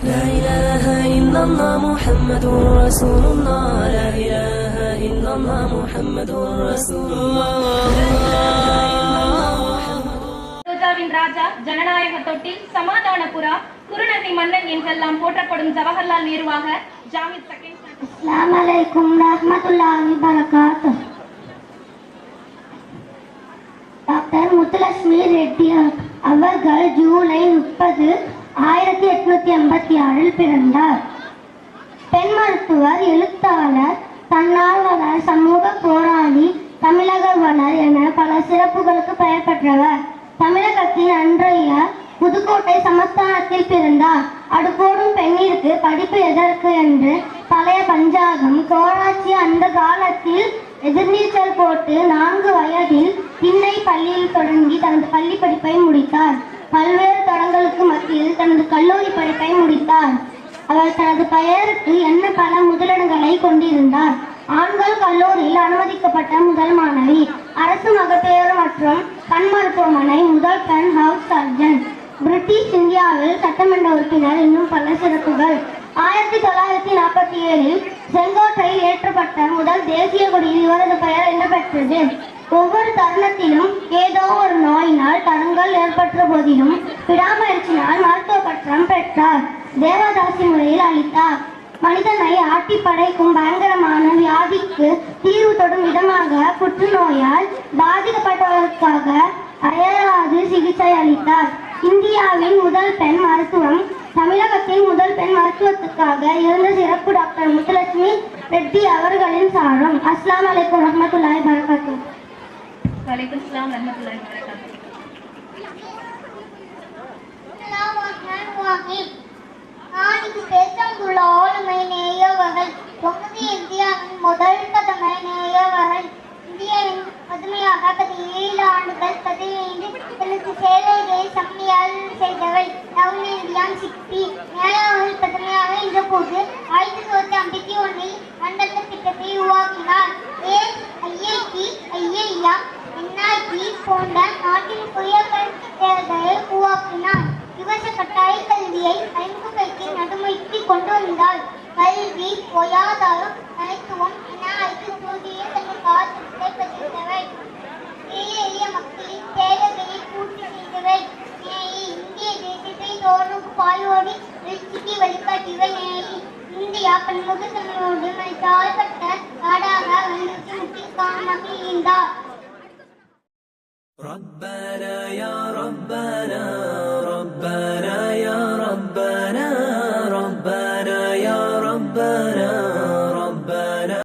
لا إله إلا الله محمد رسول الله لا إله إلا الله محمد رسول الله ரோஜாவின் ராஜா, ஜனநாயக தொட்டில், சமாதானபுரா, குருநகை மன்னன் என்றெல்லாம் போற்றப்படும் ஜவஹர்லால் நேருவாக ஜாமித் செகண்ட். அஸ்ஸலாமு அலைக்கும் ரஹ்மத்துல்லாஹி வபரகாத்துஹு. டாக்டர் முத்துலட்சுமி ரெட்டி அவர்கள் ஜூலை 30, 1886 பிறந்தார். பெண் மருத்துவர், எழுத்தாளர், தன்னார்வலர், சமூக போராளி, தமிழகவலர் என பல சிறப்புகளுக்கு பெயர் பெற்றவர். தமிழகத்தின் அன்றைய புதுக்கோட்டை சமஸ்தானத்தில் பிறந்தார். அடுப்போடும் பெண்ணிற்கு படிப்பு எதற்கு என்று பழைய பஞ்சாகம் கோராட்சி அந்த காலத்தில் எதிர்நீச்சல் போட்டு 4 வயதில் திண்ணை பள்ளியில் தொடங்கி தனது பள்ளி படிப்பை முடித்தார். பல்வேறு தடங்களுக்கு மத்தியில் தனது கல்லூரி படிப்பை முடித்தார். அவர் தனது பெயருக்கு என்ன பல முதலிடங்களை கொண்டிருந்தார். ஆண்கள் கல்லூரியில் அனுமதிக்கப்பட்ட முதல் மாணவி, அரசு மகப்பேறு மற்றும் கண் மருத்துவமனை முதல் பெண் ஹவுஸ் சர்ஜன், பிரிட்டிஷ் இந்தியாவில் சட்டமன்ற உறுப்பினர், இன்னும் பல சிறப்புகள். 1947 செங்கோட்டையில் ஏற்றப்பட்ட முதல் தேசிய கொடியில் இவரது பெயர் இடம்பெற்றது. ஒவ்வொரு தருணத்திலும் ஏதோ ஒரு நோயினால் தடங்கள் ஏற்பட்ட போதிலும் விடாமுயற்சியினால் மருத்துவ பட்டம் பெற்றார். தேவதாசி முறையில் அளித்தார். மனிதனை ஆட்டி படைக்கும் பயங்கரமான வியாதிக்கு தீர்வு தொடும் விதமாக புற்றுநோயால் பாதிக்கப்பட்டவர்களுக்காக அயராது சிகிச்சை அளித்தார். இந்தியாவின் முதல் பெண் மருத்துவம், தமிழகத்தின் முதல் பெண் மருத்துவத்துக்காக இருந்த சிறப்பு டாக்டர் முத்துலட்சுமி ரெட்டி அவர்களின் சாரம். அஸ்ஸலாமு அலைக்கும் ரஹ்மத்துல்லாஹி வபரகாத்துஹு. வலைக்கும் அஸ்ஸலாம் ரஹ்மத்துல்லாஹி வபரகாத்துஹு. நாளைக்கு பேசங்குள்ள ஆளுமை நேயவர்கள், இந்தியாவின் முதல் பிரதம நேயவர்கள், இந்தியாவின் பதுமையாக 17 ஆண்டுகள் பதவியேற்று தனது சேவைகளை செம்மையால் செய்தவர். லவ்லி இந்தியான் சிற்பி நேயாவில் பதுமையாக இருந்தபோது 1951 மண்டல திட்டத்தை உருவாக்கினார். IIM, NIT போன்ற நாட்டின் பொறியியல் தேர்தலை உருவாக்கினார். இலவச கட்டாய கல்வியை அறிமுகப்படுத்தி நடைமுறைக்கு கொண்டு வந்தார். கல்வி, பொருளாதாரம், மருத்துவம் என 5 துறைகளில் தனது காலத்தை பதித்தவர். எளிய மக்களின் தேவைகளை பூர்த்தி செய்தவர். இந்திய தேசத்தை தோறும் பாயோடி எழுச்சிக்கு வழிகாட்டியவர். இந்தியா பன்முகத்தன்மையோடு தாழ்பட்ட நாடாக வளர்ச்சி முக்கிய காரணமாக இருந்தார். ربنا يا ربنا ربنا يا ربنا ربنا يا ربنا